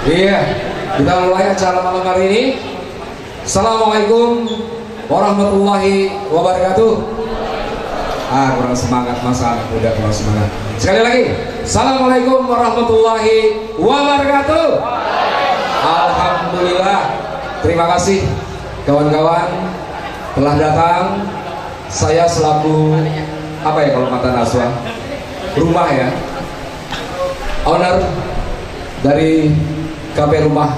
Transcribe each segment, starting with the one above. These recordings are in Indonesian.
Iya, kita mulai acara malam hari ini. Assalamualaikum warahmatullahi wabarakatuh. Kurang semangat masa anak muda, kurang semangat. Sekali lagi, Assalamualaikum warahmatullahi wabarakatuh. Alhamdulillah. Terima kasih kawan-kawan telah datang. Saya selaku apa ya kalau kata Naswa, rumah ya, owner dari KP Rumah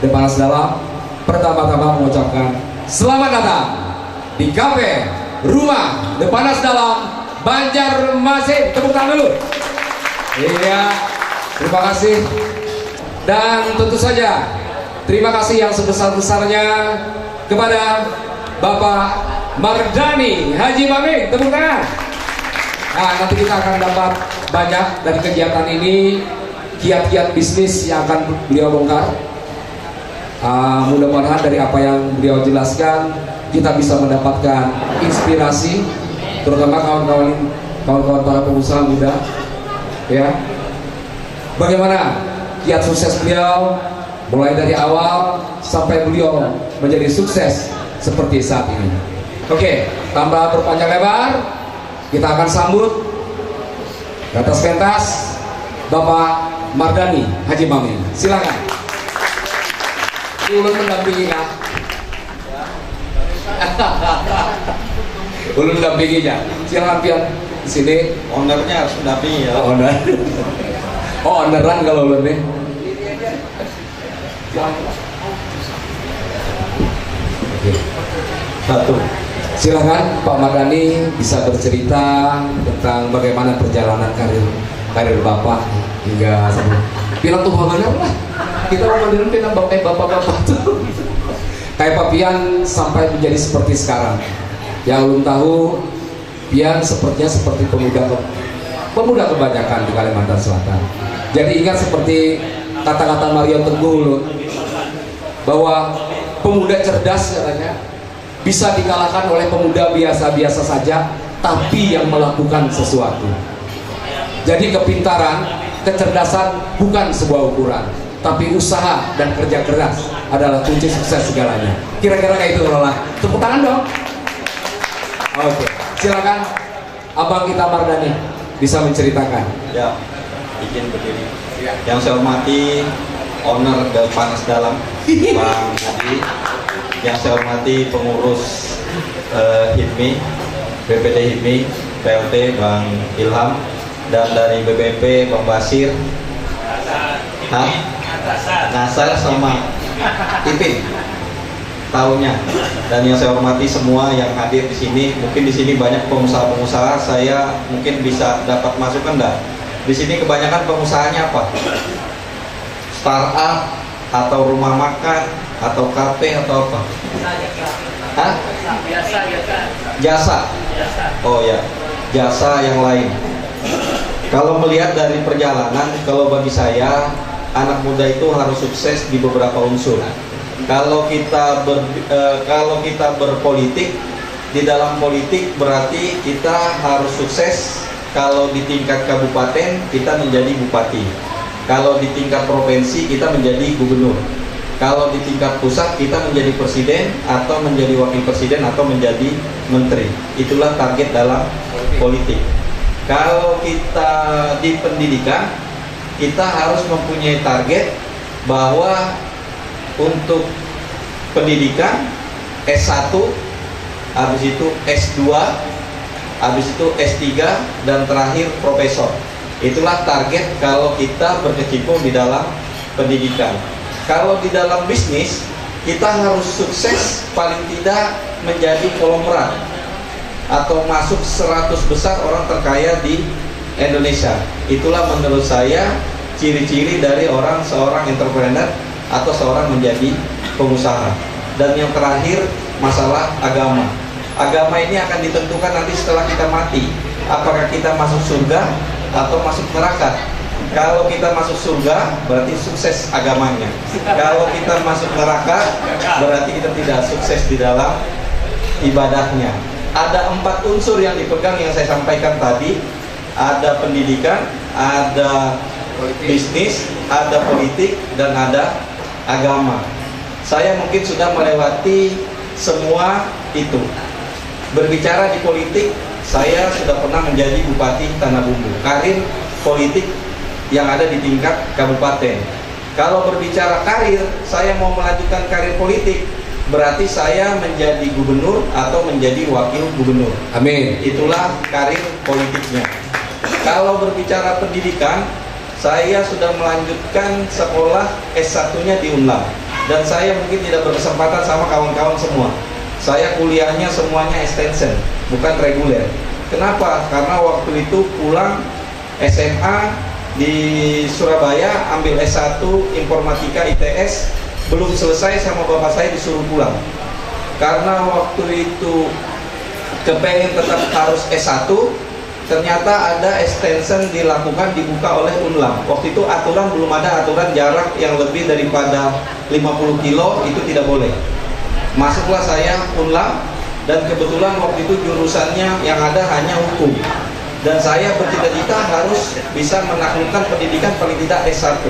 Depanas Dalam, pertama-tama mengucapkan selamat datang di KP Rumah Depanas Dalam Banjarmasin. Tepuk tangan dulu. Iya, terima kasih. Dan tentu saja terima kasih yang sebesar-besarnya kepada Bapak Mardani Haji Maming. Tepuk tangan. Nah, nanti kita akan dapat banyak dari kegiatan ini, kiat-kiat bisnis yang akan beliau bongkar. Mudah-mudahan dari apa yang beliau jelaskan kita bisa mendapatkan inspirasi, terutama kawan-kawan para pengusaha muda, ya. Bagaimana kiat sukses beliau mulai dari awal sampai beliau menjadi sukses seperti saat ini. Oke, tanpa berpanjang lebar, kita akan sambut ke atas pentas Bapak Mardani Haji Maming. Silakan. Ulun mendampingi ya. Ulun mendampinginya. Silakan pian di sini. Ownernya harus mendampingi ya. Owner. Oh, owneran kalau ulun nih. Satu. Silakan Pak Mardani bisa bercerita tentang bagaimana perjalanan karir Bapak hingga sebelum bilang tuh benar lah. Kita mau bilang bapak-bapak tuh kayak Pak Pian sampai menjadi seperti sekarang. Yang belum tahu, Pian sepertinya seperti pemuda kebanyakan di Kalimantan Selatan. Jadi ingat seperti kata-kata Mario Teguh bahwa pemuda cerdas katanya bisa dikalahkan oleh pemuda biasa-biasa saja, tapi yang melakukan sesuatu. Jadi kepintaran, kecerdasan bukan sebuah ukuran, tapi usaha dan kerja keras adalah kunci sukses segalanya. Kira-kira kayak itu Lola. Tepuk tangan dong. Oke, silakan Abang kita Mardani bisa menceritakan. Ya, izin berdiri. Yang saya hormati owner Depanas Dalam, Bang Hadi. Yang saya hormati pengurus HIPMI, BPD HIPMI, PLT Bang Ilham, dan dari BPP Bang Basir, Nasar sama Ipin tahunnya. Dan yang saya hormati semua yang hadir di sini. Mungkin di sini banyak pengusaha-pengusaha, saya mungkin bisa dapat masukan dah. Di sini kebanyakan pengusahanya apa? Startup atau rumah makan atau kafe atau apa? Hah? Jasa. Oh ya, jasa yang lain. Kalau melihat dari perjalanan, kalau bagi saya anak muda itu harus sukses di beberapa unsur. Kalau kita berpolitik, di dalam politik berarti kita harus sukses. Kalau di tingkat kabupaten kita menjadi bupati, kalau di tingkat provinsi kita menjadi gubernur, kalau di tingkat pusat kita menjadi presiden atau menjadi wakil presiden atau menjadi menteri. Itulah target dalam politik. Kalau kita di pendidikan, kita harus mempunyai target bahwa untuk pendidikan S1, habis itu S2, habis itu S3, dan terakhir profesor. Itulah target kalau kita berkecimpung di dalam pendidikan. Kalau di dalam bisnis, kita harus sukses paling tidak menjadi konglomerat atau masuk 100 besar orang terkaya di Indonesia. Itulah menurut saya ciri-ciri dari seorang entrepreneur atau seorang menjadi pengusaha. Dan yang terakhir, masalah agama. Agama ini akan ditentukan nanti setelah kita mati, apakah kita masuk surga atau masuk neraka. Kalau kita masuk surga berarti sukses agamanya. Kalau kita masuk neraka berarti kita tidak sukses di dalam ibadahnya. Ada 4 unsur yang dipegang yang saya sampaikan tadi. Ada pendidikan, ada bisnis, ada politik, dan ada agama. Saya mungkin sudah melewati semua itu. Berbicara di politik, saya sudah pernah menjadi Bupati Tanah Bumbu, karir politik yang ada di tingkat kabupaten. Kalau berbicara karir, saya mau melanjutkan karir politik, berarti saya menjadi gubernur atau menjadi wakil gubernur. Amin. Itulah karir politiknya. Kalau berbicara pendidikan, saya sudah melanjutkan sekolah S1-nya di Unlam, dan saya mungkin tidak berkesempatan sama kawan-kawan semua. Saya kuliahnya semuanya extension, bukan reguler. Kenapa? Karena waktu itu pulang SMA di Surabaya, ambil S1 Informatika ITS, belum selesai sama bapak saya disuruh pulang. Karena waktu itu kepengen tetap harus S1, ternyata ada extension dilakukan, dibuka oleh Unlam. Waktu itu aturan belum ada aturan jarak yang lebih daripada 50 kilo, itu tidak boleh. Masuklah saya Unlam, dan kebetulan waktu itu jurusannya yang ada hanya hukum, dan saya bercita-cita harus bisa menaklukkan pendidikan paling tidak S1.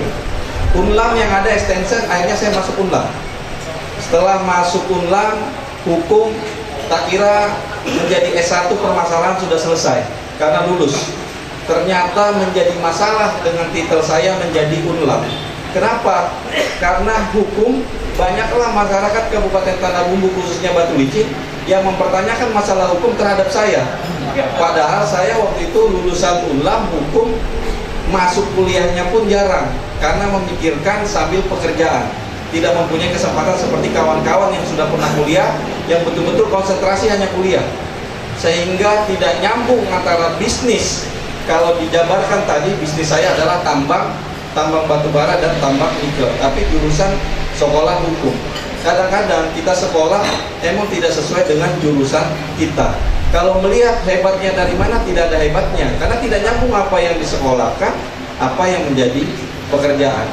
Unlam yang ada extension, akhirnya saya masuk Unlam. Setelah masuk Unlam, hukum, tak kira menjadi S1 permasalahan sudah selesai karena lulus. Ternyata menjadi masalah dengan titel saya menjadi Unlam. Kenapa? Karena hukum, banyaklah masyarakat Kabupaten Tanah Bumbu khususnya Batu Licin yang mempertanyakan masalah hukum terhadap saya. Padahal saya waktu itu lulusan Unlam hukum, masuk kuliahnya pun jarang karena memikirkan sambil pekerjaan. Tidak mempunyai kesempatan seperti kawan-kawan yang sudah pernah kuliah, yang betul-betul konsentrasi hanya kuliah. Sehingga tidak nyambung antara bisnis. Kalau dijabarkan tadi, bisnis saya adalah tambang batu bara dan tambang nikel, tapi jurusan sekolah hukum. Kadang-kadang kita sekolah emang tidak sesuai dengan jurusan kita. Kalau melihat hebatnya dari mana, tidak ada hebatnya, karena tidak nyambung apa yang disekolahkan, apa yang menjadi pekerjaan.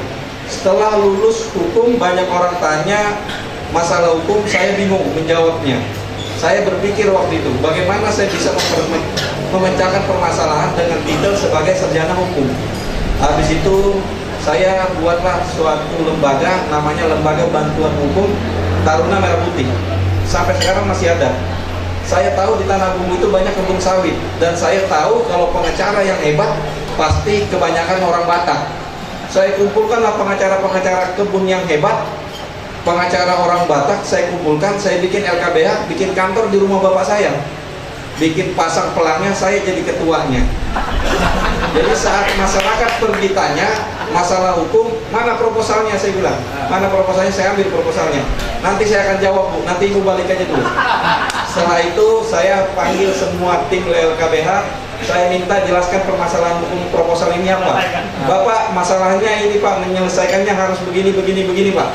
Setelah lulus hukum, banyak orang tanya masalah hukum, saya bingung menjawabnya. Saya berpikir waktu itu, bagaimana saya bisa memecahkan permasalahan dengan titel sebagai sarjana hukum. Habis itu saya buatlah suatu lembaga, namanya Lembaga Bantuan Hukum Taruna Merah Putih. Sampai sekarang masih ada. Saya tahu di Tanah Bumbu itu banyak kebun sawit, dan saya tahu kalau pengacara yang hebat pasti kebanyakan orang Batak. Saya kumpulkanlah pengacara-pengacara kebun yang hebat, pengacara orang Batak, saya kumpulkan, saya bikin LKBH, bikin kantor di rumah bapak saya, bikin pasang pelangnya, saya jadi ketuanya. Jadi saat masyarakat pergi tanya masalah hukum, mana proposalnya, saya bilang, mana proposalnya, saya ambil proposalnya. Nanti saya akan jawab, Bu, nanti Ibu balik aja dulu. Setelah itu saya panggil semua tim LKBH, saya minta jelaskan permasalahan hukum proposal ini apa. Bapak, masalahnya ini Pak, menyelesaikannya harus begini, Pak.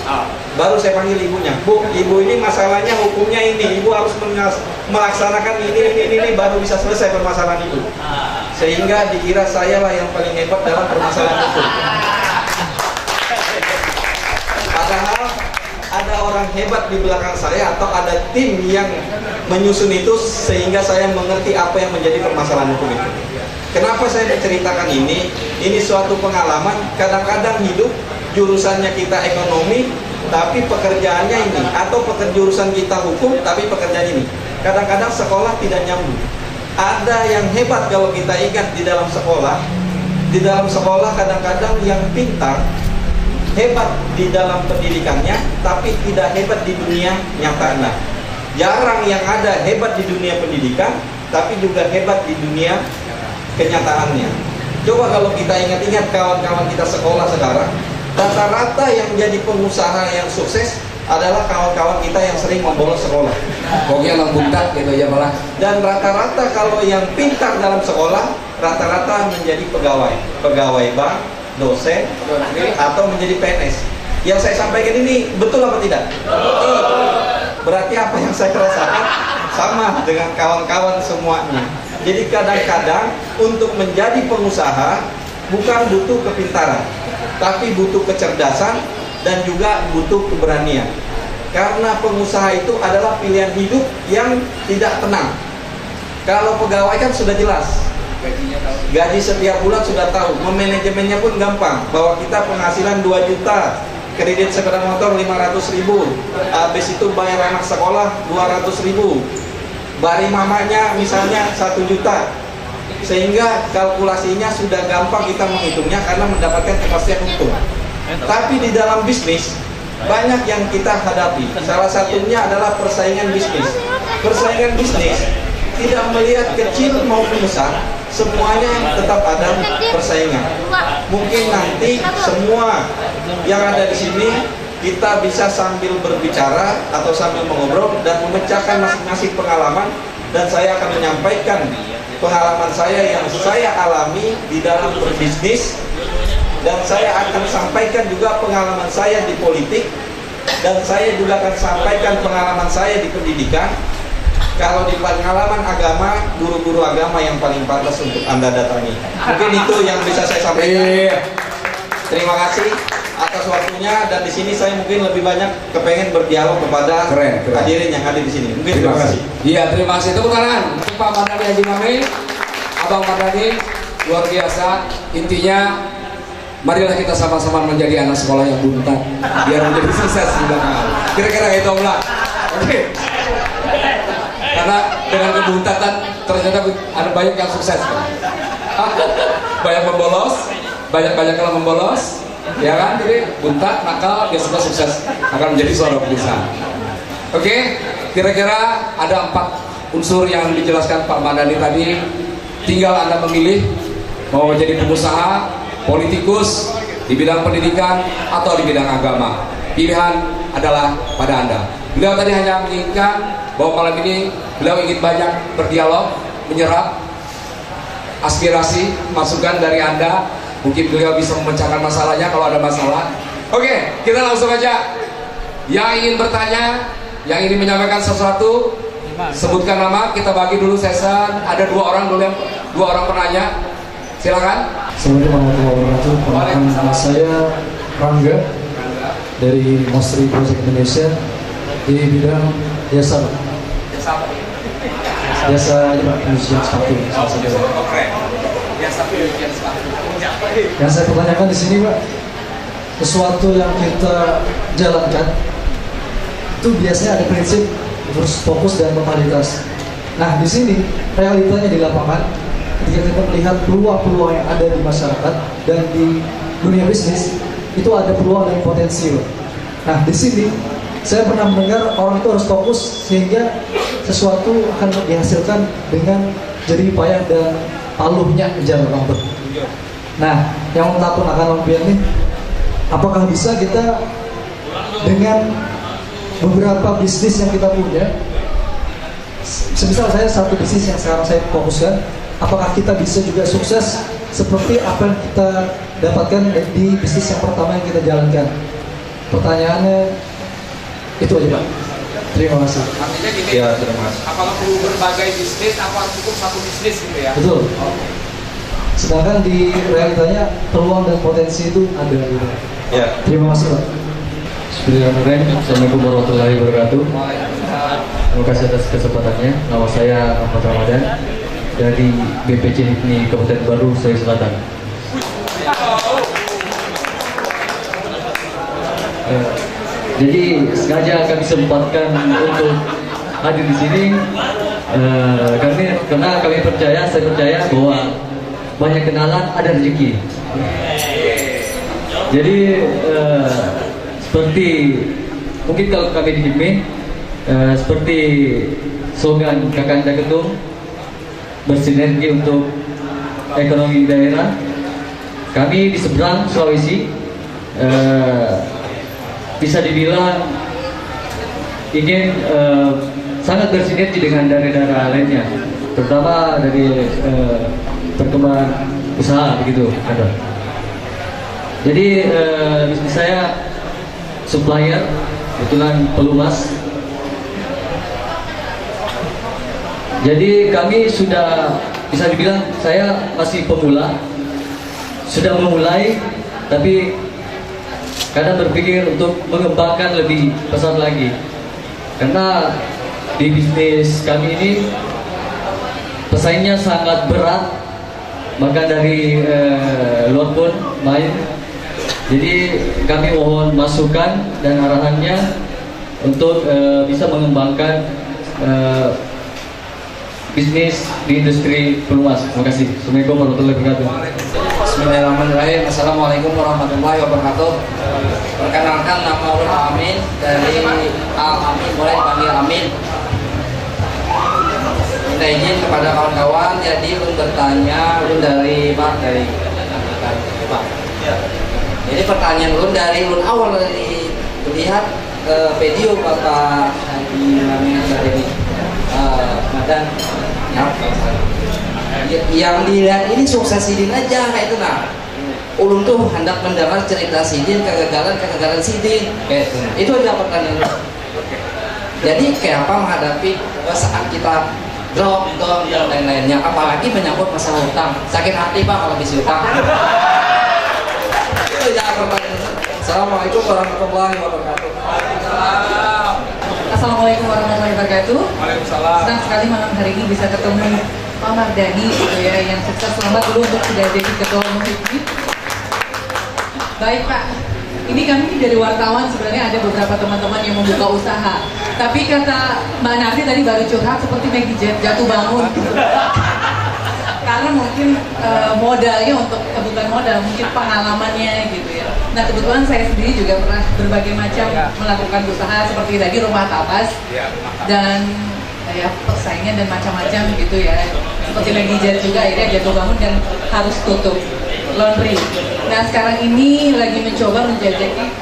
Baru saya panggil ibunya, Bu, ibu ini masalahnya hukumnya ini, ibu harus melaksanakan ini, baru bisa selesai permasalahan itu. Sehingga dikira saya lah yang paling hebat dalam permasalahan hukum. Padahal ada orang hebat di belakang saya, atau ada tim yang menyusun itu, sehingga saya mengerti apa yang menjadi permasalahan hukum itu. Kenapa saya menceritakan ini? Ini suatu pengalaman. Kadang-kadang hidup jurusannya kita ekonomi, tapi pekerjaannya ini, atau jurusan kita hukum, tapi pekerjaan ini. Kadang-kadang sekolah tidak nyambung. Ada yang hebat kalau kita ingat di dalam sekolah. Di dalam sekolah kadang-kadang yang pintar, hebat di dalam pendidikannya, tapi tidak hebat di dunia nyatanya. Jarang yang ada hebat di dunia pendidikan, tapi juga hebat di dunia kenyataannya. Coba kalau kita ingat-ingat kawan-kawan kita sekolah sekarang, rata-rata yang jadi pengusaha yang sukses adalah kawan-kawan kita yang sering membolos sekolah. Pokoknya lambuntak gitu ya malah. Dan rata-rata kalau yang pintar dalam sekolah, rata-rata menjadi pegawai bank, dosen, atau menjadi PNS. Yang saya sampaikan ini betul apa tidak? Betul. Berarti apa yang saya rasakan sama dengan kawan-kawan semuanya. Jadi kadang-kadang untuk menjadi pengusaha bukan butuh kepintaran, tapi butuh kecerdasan dan juga butuh keberanian. Karena pengusaha itu adalah pilihan hidup yang tidak tenang. Kalau pegawai kan sudah jelas, Gaji setiap bulan sudah tahu, memanajemennya pun gampang. Bahwa kita penghasilan 2 juta, kredit sepeda motor 500.000, habis itu bayar anak sekolah 200.000, bari mamanya misalnya 1 juta. Sehingga kalkulasinya sudah gampang kita menghitungnya karena mendapatkan kepastian hukum. Tapi di dalam bisnis banyak yang kita hadapi. Salah satunya adalah persaingan bisnis. Persaingan bisnis tidak melihat kecil maupun besar, semuanya tetap ada persaingan. Mungkin nanti semua yang ada di sini kita bisa sambil berbicara atau sambil mengobrol dan memecahkan masing-masing pengalaman, dan saya akan menyampaikan pengalaman saya yang saya alami di dalam berbisnis, dan saya akan sampaikan juga pengalaman saya di politik, dan saya juga akan sampaikan pengalaman saya di pendidikan. Kalau di pengalaman agama, guru-guru agama yang paling pantas untuk Anda datangi. Mungkin itu yang bisa saya sampaikan. Terima kasih atas waktunya, dan di sini saya mungkin lebih banyak kepengen berdialog kepada hadirin yang hadir di sini. Mungkin terima kasih. Iya, terima kasih. Tepuk tangan untuk Pak Mardhani Haji Mami, Abang Mardhani, luar biasa. Intinya, marilah kita sama-sama menjadi anak sekolah yang buntat, biar menjadi sukses di belakang. Kira-kira itu lah. Oke. Karena dengan kebuntatan ternyata ada banyak yang sukses. Banyak membolos, banyak kalau membolos, ya kan? Jadi buntat, nakal, biasanya sukses akan menjadi seorang pengusaha. Oke, kira-kira ada 4 unsur yang dijelaskan Pak Mardhani tadi. Tinggal Anda memilih mau menjadi pengusaha, politikus, di bidang pendidikan, atau di bidang agama. Pilihan adalah pada Anda. Beliau tadi hanya menginginkan bahwa malam ini beliau ingin banyak berdialog, menyerap aspirasi, masukan dari Anda. Mungkin beliau bisa memecahkan masalahnya kalau ada masalah. Oke, kita langsung aja. Yang ingin bertanya, yang ingin menyampaikan sesuatu, sebutkan nama. Kita bagi dulu session. Ada 2 orang dulu, 2 orang penanya. Silakan. Assalamualaikum warahmatullahi wabarakatuh. Nama saya Rangga dari Mostri Project Indonesia di bidang jasa pencucian sepatu. Yang saya pertanyakan di sini, Pak, sesuatu yang kita jalankan itu biasanya ada prinsip terus fokus dan totalitas. Nah, di sini realitanya di lapangan, ketika kita melihat peluang-peluang yang ada di masyarakat dan di dunia bisnis, itu ada peluang dan potensi, Pak. Nah, di sini saya pernah mendengar orang itu harus fokus sehingga sesuatu akan dihasilkan dengan jerih payah dan paluhnya jalan lompat. Nah, yang takut akan lampion ini, apakah bisa kita dengan beberapa bisnis yang kita punya, semisal saya satu bisnis yang sekarang saya fokuskan, apakah kita bisa juga sukses seperti apa yang kita dapatkan di bisnis yang pertama yang kita jalankan? Pertanyaannya itu aja, Pak. Terima kasih. Artinya gini, Ya, terima kasih. apakah perlu berbagai bisnis, apa cukup satu bisnis gitu ya? Betul. Sedangkan di realitanya peluang dan potensi itu ada gitu. Ya. Terima kasih, Pak. Bismillahirrahmanirrahim. Assalamualaikum warahmatullahi wabarakatuh. Terima kasih atas kesempatannya. Nama saya Ahmad Ramadan dari BPC HIPMI Kabupaten Baru, Sulawesi Selatan. Jadi sengaja kami sempatkan untuk hadir di sini karena saya percaya bahwa banyak kenalan ada rezeki. Jadi seperti mungkin kalau kami di HIPMI seperti slogan Kakanda Ketum, bersinergi untuk ekonomi daerah. Kami di seberang Sulawesi bisa dibilang ingin sangat bersinergi dengan daerah-daerah lainnya, terutama dari perkembangan usaha begitu. Jadi bisnis saya supplier, kebetulan pelumas. Jadi kami sudah bisa dibilang saya masih pemula, sudah memulai, tapi kadang berpikir untuk mengembangkan lebih besar lagi. Karena di bisnis kami ini pesaingnya sangat berat bahkan dari luar pun main. Jadi kami mohon masukan dan arahannya untuk bisa mengembangkan bisnis di industri pelumas. Terima kasih. Assalamualaikum warahmatullahi wabarakatuh. Bismillahirrahmanirrahim. Assalamualaikum warahmatullahi wabarakatuh. Perkenalkan, nama Ulun Amin dari Amin, boleh dipanggil Amin. Minta izin kepada kawan-kawan, jadi Ulun bertanya, Ulun dari Pak, dari Pak. Jadi pertanyaan Ulun dari Ulun awal dari melihat video Bapak Haji Amin Akademi Madan, yang dilihat ini sukses Sidin aja kayak itu. Nah, Ulun tuh hendak mendengar cerita Sidin, kegagalan Sidin kayak itu aja pertanyaan. Jadi kayak apa menghadapi saat kita drop dan lain-lainnya, apalagi menyangkut masalah hutang. Sakit hati Pak kalau habis hutang. Itu aja pertanyaan. Assalamualaikum warahmatullahi wabarakatuh. Assalamualaikum warahmatullahi wabarakatuh. Waalaikumsalam. Senang sekali malam hari ini bisa ketemu Pak Mardhani gitu ya, yang sukses. Selamat dulu untuk sudah jadi ketua umum HIPMI. Baik Pak, ini kami dari wartawan sebenarnya ada beberapa teman-teman yang membuka usaha. Tapi kata Mbak Narti tadi baru curhat seperti Maggie Jet, jatuh bangun. Karena mungkin modalnya bukan modal, mungkin pengalamannya gitu ya. Nah kebetulan saya sendiri juga pernah berbagai macam melakukan usaha seperti tadi rumah tapas dan ya persaingan dan macam-macam gitu ya. Seperti Maggie Jet juga akhirnya jatuh bangun dan harus tutup laundry. Nah sekarang ini lagi mencoba menjajaki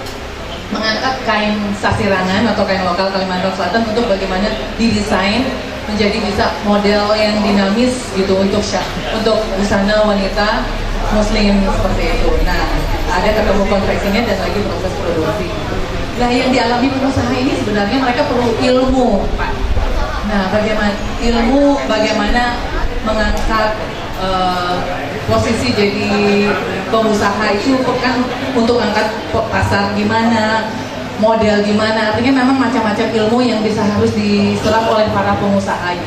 mengangkat kain sasirangan atau kain lokal Kalimantan Selatan untuk bagaimana didesain menjadi bisa model yang dinamis gitu untuk busana wanita muslim seperti itu. Nah ada ketemu konveksinya dan lagi proses produksi. Nah yang dialami pengusaha ini sebenarnya mereka perlu ilmu Pak. Nah bagaimana mengangkat posisi jadi pengusaha itu kan untuk angkat pasar gimana, model gimana, artinya memang macam-macam ilmu yang bisa harus diserap oleh para pengusaha.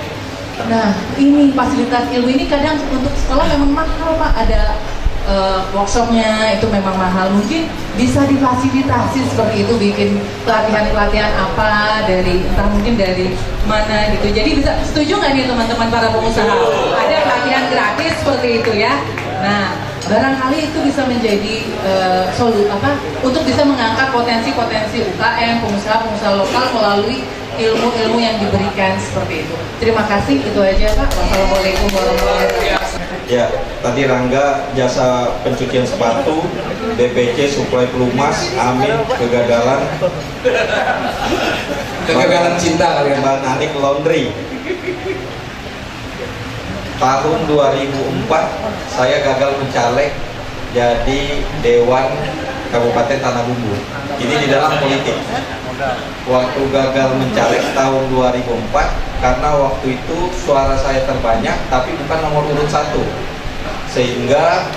Nah ini fasilitas ilmu ini kadang untuk sekolah memang mahal Pak, ada workshopnya itu memang mahal, mungkin bisa difasilitasi seperti itu, bikin pelatihan-pelatihan apa dari entah mungkin dari mana gitu. Jadi bisa setuju nggak nih teman-teman para pengusaha ada pelatihan gratis seperti itu ya. Nah barangkali itu bisa menjadi untuk bisa mengangkat potensi-potensi UKM, pengusaha-pengusaha lokal melalui ilmu-ilmu yang diberikan seperti itu. Terima kasih, itu aja Pak. Wassalamualaikum warahmatullahi wabarakatuh. Ya, tadi Rangga jasa pencucian sepatu, BPC suplai pelumas, Amin kegagalan cinta kali ya. Mbak Nanik laundry. Tahun 2004 saya gagal mencalek jadi Dewan Kabupaten Tanah Bumbu. Ini di dalam politik. Waktu gagal mencalek tahun 2004 karena waktu itu suara saya terbanyak tapi bukan nomor urut 1, sehingga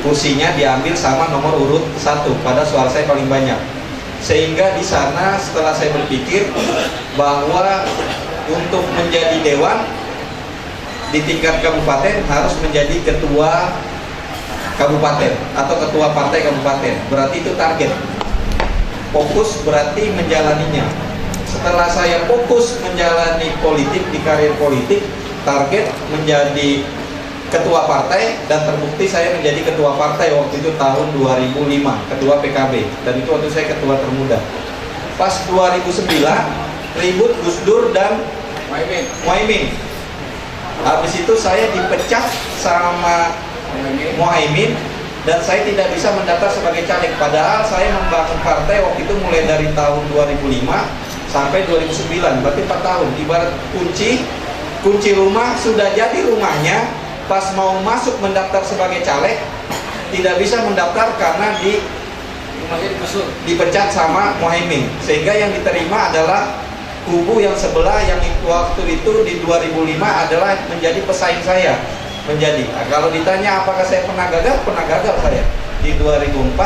kursinya diambil sama nomor urut 1 pada suara saya paling banyak. Sehingga di sana setelah saya berpikir bahwa untuk menjadi dewan di tingkat kabupaten harus menjadi ketua kabupaten atau ketua partai kabupaten, berarti itu target. Fokus berarti menjalaninya. Setelah saya fokus menjalani politik di karir politik, target menjadi ketua partai dan terbukti saya menjadi ketua partai waktu itu tahun 2005, ketua PKB, dan itu waktu saya ketua termuda. Pas 2009 ribut Gus Dur dan Muhaimin. Habis itu saya dipecat sama Muhaimin dan saya tidak bisa mendaftar sebagai caleg, padahal saya membangun partai waktu itu mulai dari tahun 2005 sampai 2009, berarti 4 tahun. Ibarat kunci rumah sudah jadi rumahnya, pas mau masuk mendaftar sebagai caleg tidak bisa mendaftar karena dipecat sama Muhaimin, sehingga yang diterima adalah kubu yang sebelah yang waktu itu di 2005 adalah menjadi pesaing saya. Kalau ditanya apakah saya pernah gagal saya di 2004,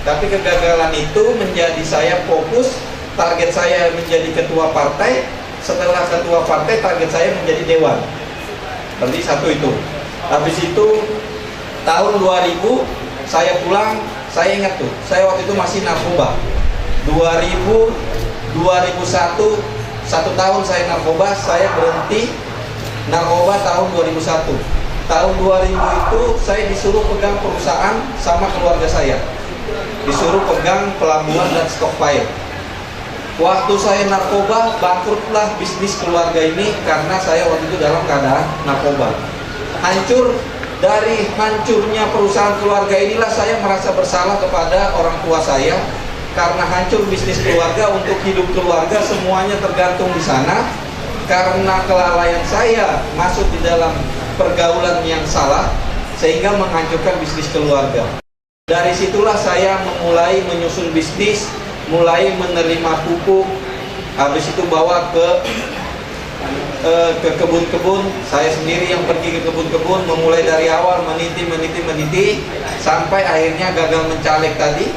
tapi kegagalan itu menjadi saya fokus, target saya menjadi ketua partai, setelah ketua partai target saya menjadi dewan. Berarti satu itu. Habis itu tahun 2000 saya pulang, saya ingat tuh, saya waktu itu masih narkoba. 2001, 1 tahun saya narkoba, saya berhenti narkoba tahun 2001. Tahun 2000 itu saya disuruh pegang perusahaan sama keluarga saya. Disuruh pegang pelabuhan dan stockpile. Waktu saya narkoba, bangkrutlah bisnis keluarga ini karena saya waktu itu dalam keadaan narkoba. Hancur. Dari hancurnya perusahaan keluarga inilah saya merasa bersalah kepada orang tua saya, karena hancur bisnis keluarga, untuk hidup keluarga semuanya tergantung di sana. Karena kelalaian saya masuk di dalam pergaulan yang salah sehingga menghancurkan bisnis keluarga. Dari situlah saya memulai menyusun bisnis, mulai menerima pupuk, habis itu bawa ke kebun-kebun. Saya sendiri yang pergi ke kebun-kebun, memulai dari awal meniti sampai akhirnya gagal mencalek tadi.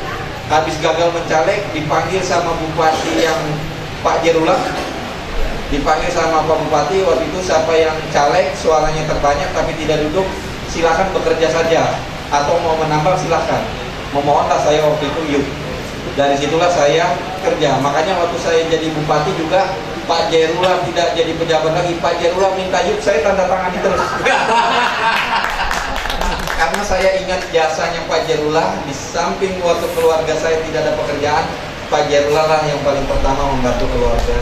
Habis gagal mencalek dipanggil sama bupati yang Pak Jerulah, dipanggil sama Pak Bupati. Waktu itu siapa yang caleg suaranya terbanyak tapi tidak duduk, silakan bekerja saja, atau mau menambah silakan. Memohonlah saya waktu itu yuk. Dari situlah saya kerja. Makanya waktu saya jadi bupati juga Pak Jerulah tidak jadi pejabat lagi. Pak Jerulah minta yuk, saya tanda tangani terus. Karena saya ingat jasanya Pak Jerulah. Di samping waktu keluarga saya tidak ada pekerjaan, Pak Jerulah lah yang paling pertama membantu keluarga.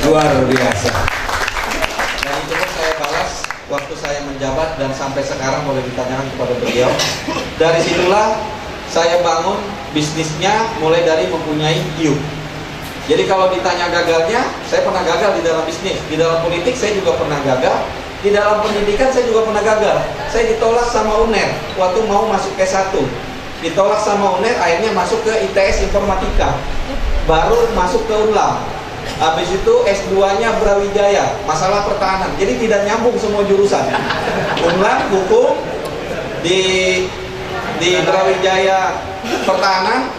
Luar biasa. Dan itu pun saya balas waktu saya menjabat, dan sampai sekarang boleh ditanyakan kepada beliau. Dari situlah saya bangun bisnisnya, mulai dari mempunyai yuk. Jadi kalau ditanya gagalnya, saya pernah gagal di dalam bisnis. Di dalam politik saya juga pernah gagal. Di dalam pendidikan saya juga pernah gagal. Saya ditolak sama UNER waktu mau masuk S1. Ditolak sama UNER, akhirnya masuk ke ITS Informatika. Baru masuk ke UNLAM. Habis itu S2-nya Brawijaya, masalah pertahanan. Jadi tidak nyambung semua jurusan. UNLAM hukum, di Brawijaya pertahanan.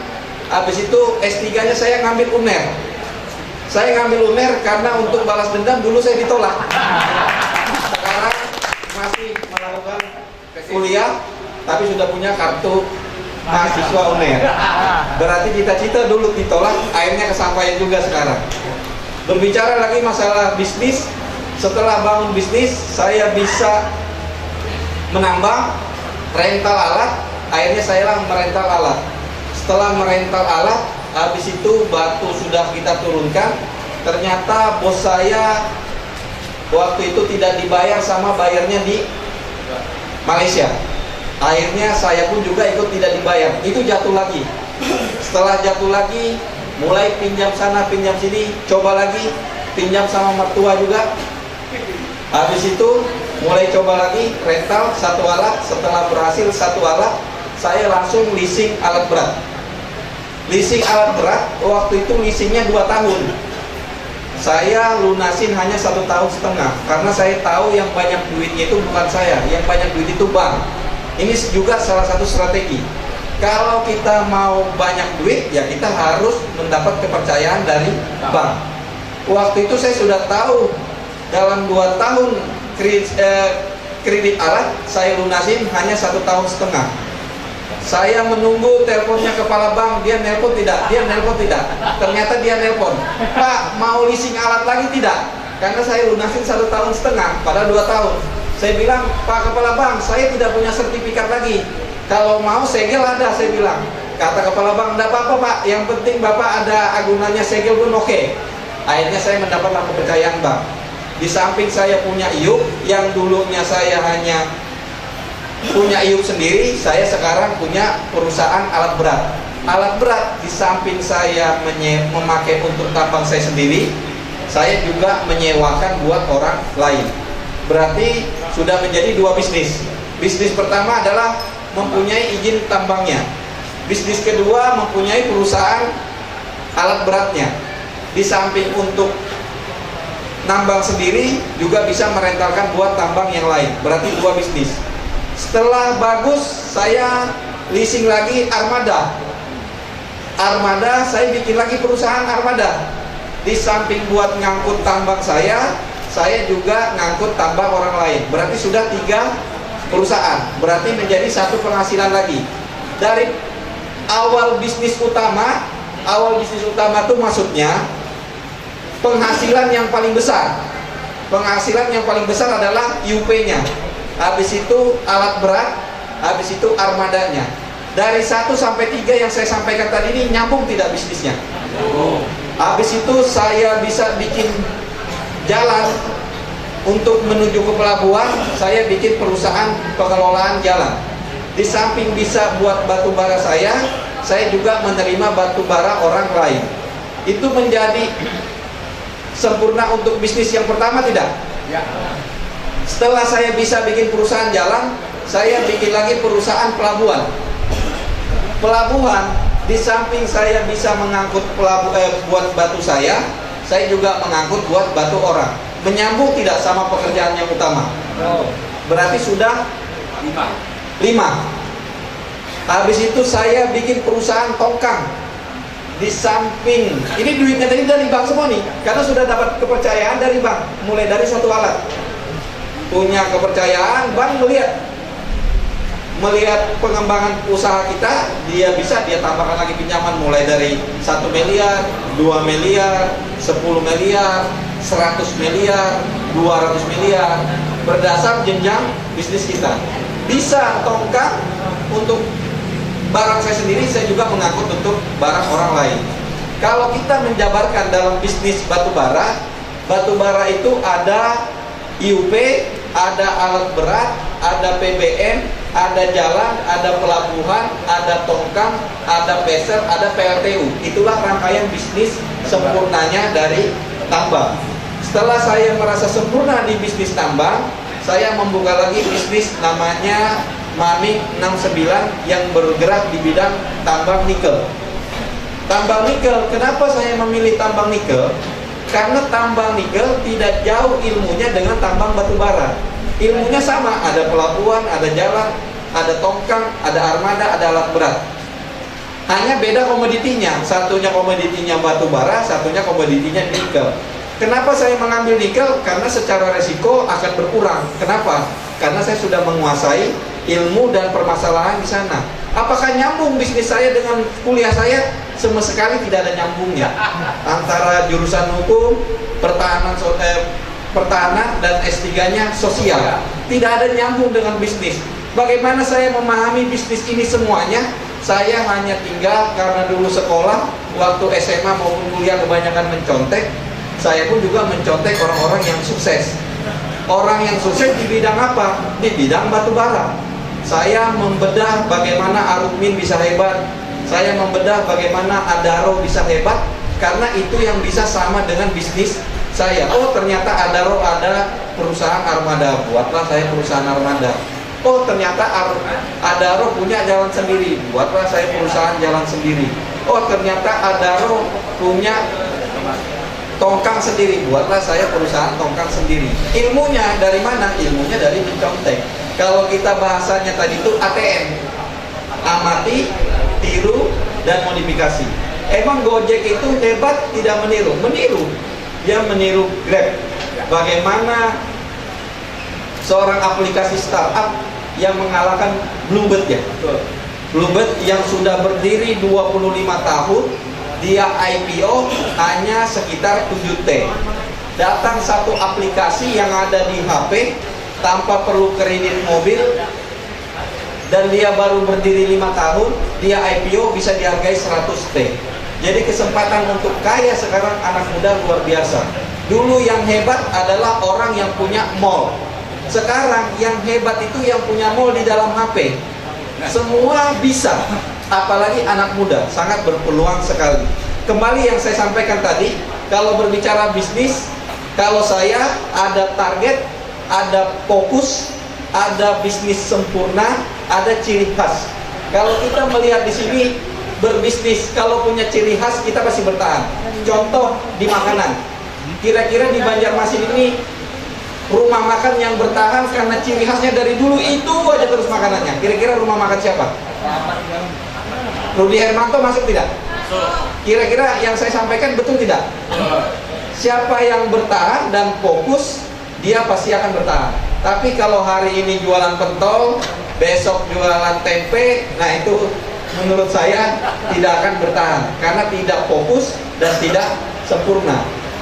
Habis itu S3-nya saya ngambil UNER. Saya ngambil UNER karena untuk balas dendam, dulu saya ditolak. Sekarang masih melakukan kuliah, tapi sudah punya kartu mahasiswa UNER. Berarti cita-cita dulu ditolak, akhirnya kesampaian juga sekarang. Berbicara lagi masalah bisnis, setelah bangun bisnis, saya bisa menambang, rental alat, akhirnya saya merental alat. Setelah merental alat, habis itu batu sudah kita turunkan. Ternyata bos saya waktu itu tidak dibayar sama bayarnya di Malaysia. Akhirnya saya pun juga ikut tidak dibayar. Itu jatuh lagi. Setelah jatuh lagi, mulai pinjam sana, pinjam sini, coba lagi, pinjam sama mertua juga. Habis itu mulai coba lagi, rental satu alat. Setelah berhasil satu alat, saya langsung leasing alat berat. Leasing alat berat, waktu itu leasingnya 2 tahun. Saya lunasin hanya 1,5 tahun, karena saya tahu yang banyak duitnya itu bukan saya, yang banyak duit itu bank. Ini juga salah satu strategi. Kalau kita mau banyak duit, ya kita harus mendapat kepercayaan dari bank. Waktu itu saya sudah tahu, dalam 2 tahun kredit alat saya lunasin hanya 1,5 tahun. Saya menunggu teleponnya kepala bank, dia nelpon tidak, ternyata dia nelpon, Pak mau leasing alat lagi tidak? Karena saya lunasin 1,5 tahun, padahal 2 tahun. Saya bilang, Pak kepala bank, saya tidak punya sertifikat lagi, kalau mau segel ada, saya bilang. Kata kepala bank, enggak apa-apa Pak, yang penting Bapak ada agunannya segel pun oke. Akhirnya saya mendapatkan kepercayaan bank. Di samping saya punya IUP, yang dulunya saya hanya punya IUP sendiri, saya sekarang punya perusahaan alat berat. Alat berat di samping saya memakai untuk tambang saya sendiri, saya juga menyewakan buat orang lain. Berarti sudah menjadi 2 bisnis. Bisnis pertama adalah mempunyai izin tambangnya. Bisnis kedua mempunyai perusahaan alat beratnya. Di samping untuk nambang sendiri, juga bisa merentalkan buat tambang yang lain. Berarti 2 bisnis. Setelah bagus, saya leasing lagi armada. Armada, saya bikin lagi perusahaan armada. Di samping buat ngangkut tambang saya saya juga ngangkut tambang orang lain. Berarti sudah 3 perusahaan. Berarti menjadi 1 penghasilan lagi. Dari awal bisnis utama itu maksudnya penghasilan yang paling besar. Penghasilan yang paling besar adalah IUP-nya. Habis itu alat berat, habis itu armadanya. Dari 1 sampai 3 yang saya sampaikan tadi ini nyambung tidak bisnisnya? Habis itu saya bisa bikin jalan untuk menuju ke pelabuhan, saya bikin perusahaan pengelolaan jalan. Di samping bisa buat batu bara saya juga menerima batu bara orang lain. Itu menjadi sempurna untuk bisnis yang pertama tidak? Ya. Setelah saya bisa bikin perusahaan jalan, saya bikin lagi perusahaan pelabuhan. Pelabuhan, di samping saya bisa mengangkut buat batu saya juga mengangkut buat batu orang. Menyambung tidak sama pekerjaan yang utama? Berarti sudah 5. Habis itu saya bikin perusahaan tongkang. Di samping, ini duitnya tadi dari bank semua nih, karena sudah dapat kepercayaan dari bank, mulai dari 1 alat. Punya kepercayaan, bank melihat pengembangan usaha kita, dia tambahkan lagi pinjaman mulai dari 1 miliar, 2 miliar, 10 miliar, 100 miliar, 200 miliar, berdasar jenjang bisnis kita. Bisa tongkang untuk barang saya sendiri, saya juga mengangkut untuk barang orang lain. Kalau kita menjabarkan dalam bisnis batu bara itu ada IUP, ada alat berat, ada PBM, ada jalan, ada pelabuhan, ada tongkang, ada peser, ada PLTU. Itulah rangkaian bisnis sempurnanya dari tambang. Setelah saya merasa sempurna di bisnis tambang, saya membuka lagi bisnis namanya Mamik 69 yang bergerak di bidang tambang nikel. Tambang nikel, kenapa saya memilih tambang nikel? Karena tambang nikel tidak jauh ilmunya dengan tambang batu bara. Ilmunya sama, ada pelabuhan, ada jalan, ada tongkang, ada armada, ada alat berat. Hanya beda komoditinya, satunya komoditinya batu bara, satunya komoditinya nikel. Kenapa saya mengambil nikel? Karena secara resiko akan berkurang. Kenapa? Karena saya sudah menguasai ilmu dan permasalahan di sana. Apakah nyambung bisnis saya dengan kuliah saya? Sama sekali tidak ada nyambungnya. Antara jurusan hukum, pertahanan dan S3-nya sosial. Tidak ada nyambung dengan bisnis. Bagaimana saya memahami bisnis ini semuanya? Saya hanya tinggal karena dulu sekolah, waktu SMA maupun kuliah kebanyakan mencontek. Saya pun juga mencontek orang-orang yang sukses. Orang yang sukses di bidang apa? Di bidang batu bara. Saya membedah bagaimana Arukmin bisa hebat. Saya membedah bagaimana Adaro bisa hebat. Karena itu yang bisa sama dengan bisnis saya. Oh, ternyata Adaro ada perusahaan armada. Buatlah saya perusahaan armada. Oh, ternyata Adaro punya jalan sendiri. Buatlah saya perusahaan jalan sendiri. Oh, ternyata Adaro punya tongkang sendiri, buatlah saya perusahaan tongkang sendiri. Ilmunya dari mana? Ilmunya dari mencontek. Kalau kita bahasanya tadi itu ATM, amati, tiru, dan modifikasi. Emang Gojek itu hebat tidak meniru? Meniru. Dia meniru Grab. Bagaimana seorang aplikasi startup yang mengalahkan Bluebird ya? Bluebird yang sudah berdiri 25 tahun, dia IPO hanya sekitar 7T. Datang satu aplikasi yang ada di HP tanpa perlu kredit mobil, dan dia baru berdiri 5 tahun, dia IPO bisa dihargai 100T. Jadi kesempatan untuk kaya sekarang anak muda luar biasa. Dulu yang hebat adalah orang yang punya mall. Sekarang yang hebat itu yang punya mall di dalam HP. Semua bisa. Apalagi anak muda, sangat berpeluang sekali. Kembali yang saya sampaikan tadi, kalau berbicara bisnis, kalau saya ada target, ada fokus, ada bisnis sempurna, ada ciri khas. Kalau kita melihat di sini berbisnis, kalau punya ciri khas kita pasti bertahan. Contoh di makanan, kira-kira di Banjarmasin ini rumah makan yang bertahan karena ciri khasnya dari dulu itu aja terus makanannya. Kira-kira rumah makan siapa? Rudi Hermanto masuk tidak? Kira-kira yang saya sampaikan betul tidak? siapa yang bertahan dan fokus, dia pasti akan bertahan. Tapi kalau hari ini jualan pentol, besok jualan tempe, nah itu menurut saya tidak akan bertahan karena tidak fokus dan tidak sempurna.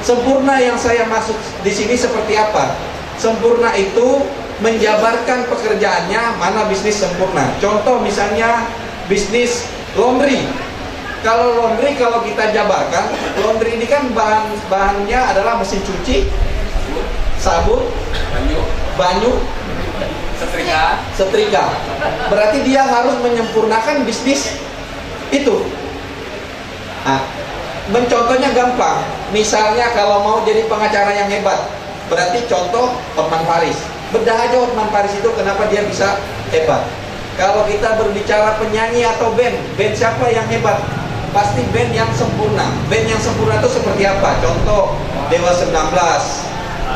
Sempurna yang saya maksud di sini seperti apa? Sempurna itu menjabarkan pekerjaannya, mana bisnis sempurna. Contoh misalnya bisnis laundry. Kalau laundry, kalau kita jabarkan, laundry ini kan bahannya adalah mesin cuci, sabun, banyu, setrika. Berarti dia harus menyempurnakan bisnis itu. Nah, mencontohnya gampang. Misalnya kalau mau jadi pengacara yang hebat, berarti contoh Hotman Paris. Bedah aja Hotman Paris itu kenapa dia bisa hebat. Kalau kita berbicara penyanyi atau band siapa yang hebat? Pasti band yang sempurna. Band yang sempurna itu seperti apa? Contoh Dewa 19,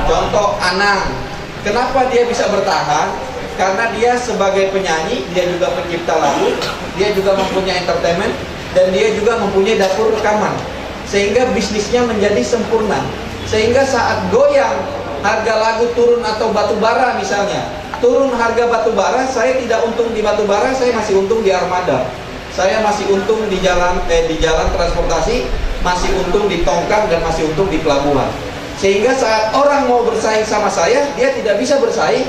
contoh Anang. Kenapa dia bisa bertahan? Karena dia sebagai penyanyi, dia juga pencipta lagu, dia juga mempunyai entertainment, dan dia juga mempunyai dapur rekaman. Sehingga bisnisnya menjadi sempurna. Sehingga saat goyang harga lagu turun atau batu bara misalnya, turun harga batu bara, saya tidak untung di batu bara, saya masih untung di armada. Saya masih untung di jalan transportasi, masih untung di tongkang, dan masih untung di pelabuhan. Sehingga saat orang mau bersaing sama saya, dia tidak bisa bersaing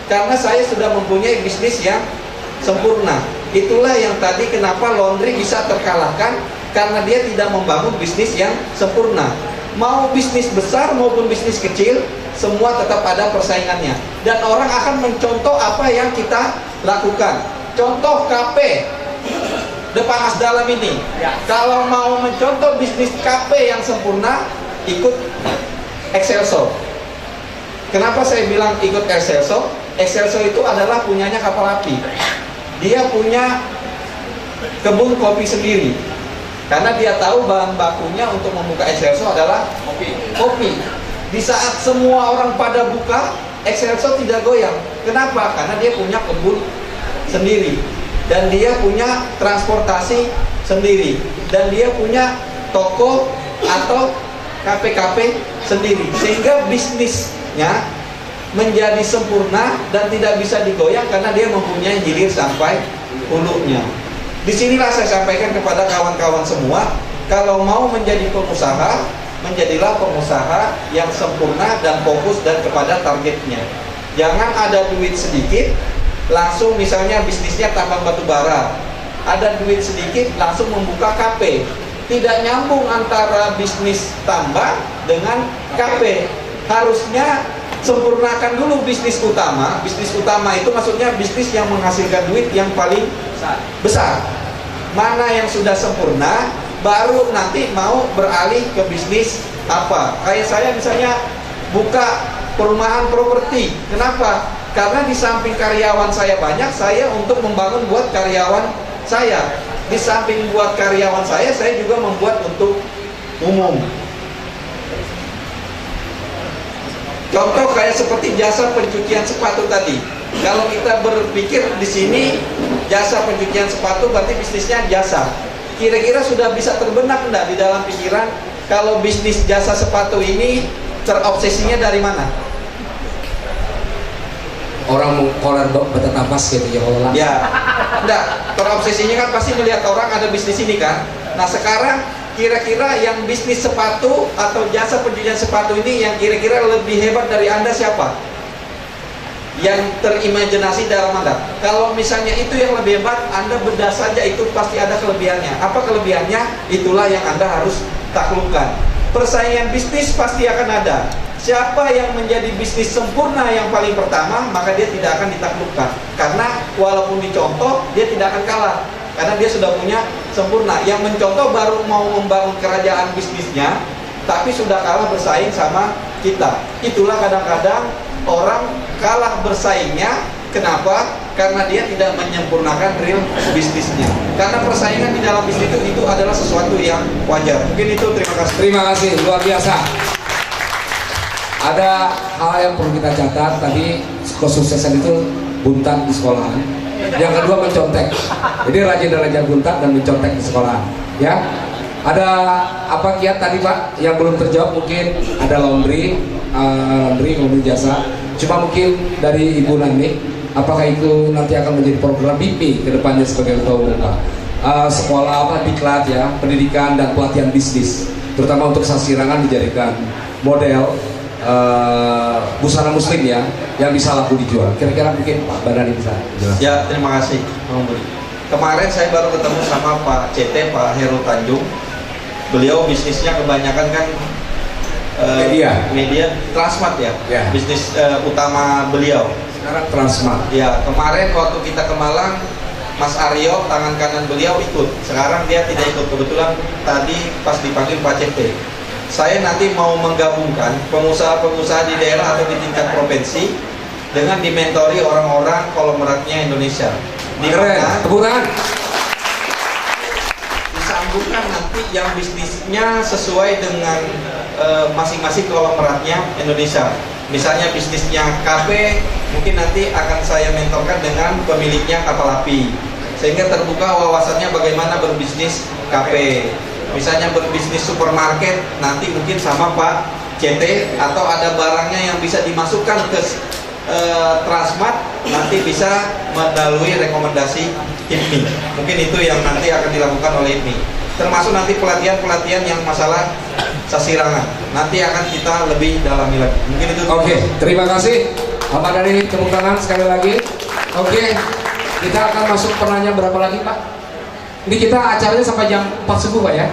karena saya sudah mempunyai bisnis yang sempurna. Itulah yang tadi kenapa laundry bisa terkalahkan, karena dia tidak membangun bisnis yang sempurna. Mau bisnis besar maupun bisnis kecil, semua tetap ada persaingannya. Dan orang akan mencontoh apa yang kita lakukan. Contoh KP depan Asdalam ini, kalau mau mencontoh bisnis KP yang sempurna, ikut Excelso. Kenapa saya bilang ikut Excelso? Excelso itu adalah punyanya kapal api. Dia punya kebun kopi sendiri. Karena dia tahu bahan bakunya untuk membuka Excelso adalah kopi. Di saat semua orang pada buka, Excelso tidak goyang. Kenapa? Karena dia punya kebun sendiri. Dan dia punya transportasi sendiri. Dan dia punya toko atau KP-KP sendiri. Sehingga bisnisnya menjadi sempurna dan tidak bisa digoyang karena dia mempunyai hilir sampai hulunya. Disinilah saya sampaikan kepada kawan-kawan semua, kalau mau menjadi pengusaha, menjadilah pengusaha yang sempurna dan fokus dan kepada targetnya. Jangan ada duit sedikit, langsung misalnya bisnisnya tambang batu bara. Ada duit sedikit, langsung membuka KP. Tidak nyambung antara bisnis tambang dengan KP. Harusnya sempurnakan dulu bisnis utama. Bisnis utama itu maksudnya bisnis yang menghasilkan duit yang paling besar. Mana yang sudah sempurna, baru nanti mau beralih ke bisnis apa. Kayak saya misalnya buka perumahan properti. Kenapa? Karena di samping karyawan saya banyak, saya untuk membangun buat karyawan saya. Di samping buat karyawan saya juga membuat untuk umum. Contoh kayak seperti jasa pencucian sepatu tadi. Kalau kita berpikir di sini jasa pencucian sepatu berarti bisnisnya jasa. Kira-kira sudah bisa terbenak enggak di dalam pikiran kalau bisnis jasa sepatu ini terobsesinya dari mana? Orang mau koran batas nafas gitu ya Allah. Ya, enggak. Terobsesinya kan pasti melihat orang ada bisnis ini kan. Nah sekarang kira-kira yang bisnis sepatu atau jasa pencucian sepatu ini yang kira-kira lebih hebat dari Anda siapa? Yang terimajinasi dalam Anda. Kalau misalnya itu yang lebih hebat, Anda bedah saja itu pasti ada kelebihannya. Apa kelebihannya? Itulah yang Anda harus taklukkan. Persaingan bisnis pasti akan ada. Siapa yang menjadi bisnis sempurna yang paling pertama, maka dia tidak akan ditaklukkan. Karena walaupun dicontoh, dia tidak akan kalah. Karena dia sudah punya sempurna. Yang mencontoh baru mau membangun kerajaan bisnisnya, tapi sudah kalah bersaing sama kita. Itulah kadang-kadang orang kalah bersaingnya. Kenapa? Karena dia tidak menyempurnakan real bisnisnya. Karena persaingan di dalam bisnis itu adalah sesuatu yang wajar. Mungkin itu, terima kasih. Terima kasih, luar biasa. Ada hal yang perlu kita catat. Tadi kesuksesan itu buntat di sekolahan. Yang kedua mencontek. Jadi rajin dan rajin buntat dan mencontek di sekolahan. Ya. Ada apa kiat tadi Pak yang belum terjawab? Mungkin ada laundry jasa. Cuma mungkin dari Ibu Nani, apakah itu nanti akan menjadi program BIMI ke depannya sebagai ketua umum Pak? Sekolah apa diklat ya, pendidikan dan pelatihan bisnis, terutama untuk Sasirangan dijadikan model busana muslim ya, yang bisa laku dijual. Kira-kira mungkin Pak Badani bisa jelaskan. Ya, terima kasih Bang Budi. Kemarin saya baru ketemu sama Pak CT, Pak Heru Tanjung. Beliau bisnisnya kebanyakan kan media Transmart ya, bisnis utama beliau. Sekarang Transmart. Ya, kemarin waktu kita ke Malang, Mas Aryo tangan kanan beliau ikut. Sekarang dia tidak ikut, kebetulan tadi pas dipanggil Pak CT. Saya nanti mau menggabungkan pengusaha-pengusaha di daerah atau di tingkat provinsi dengan dimentori orang-orang konglomeratnya Indonesia. Di mana Tepuk tangan. disambungkan nanti yang bisnisnya sesuai dengan masing-masing konglomeratnya Indonesia. Misalnya bisnisnya KP, mungkin nanti akan saya mentorkan dengan pemiliknya kapal api, sehingga terbuka wawasannya bagaimana berbisnis KP. Misalnya berbisnis supermarket, nanti mungkin sama Pak CT, atau ada barangnya yang bisa dimasukkan ke Transmart, nanti bisa melalui rekomendasi IPMI. Mungkin itu yang nanti akan dilakukan oleh IPMI. Termasuk nanti pelatihan-pelatihan yang masalah Sasirangan. Nanti akan kita lebih dalami lagi. Mungkin itu. Oke, terima kasih Pak Dari, tepuk tangan sekali lagi. Oke, kita akan masuk penanya berapa lagi Pak? Ini kita acaranya sampai jam 4 subuh Pak ya?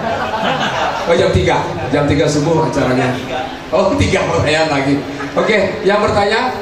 Oh jam 3 subuh acaranya. Oh 3 pertanyaan lagi. Oke, yang bertanya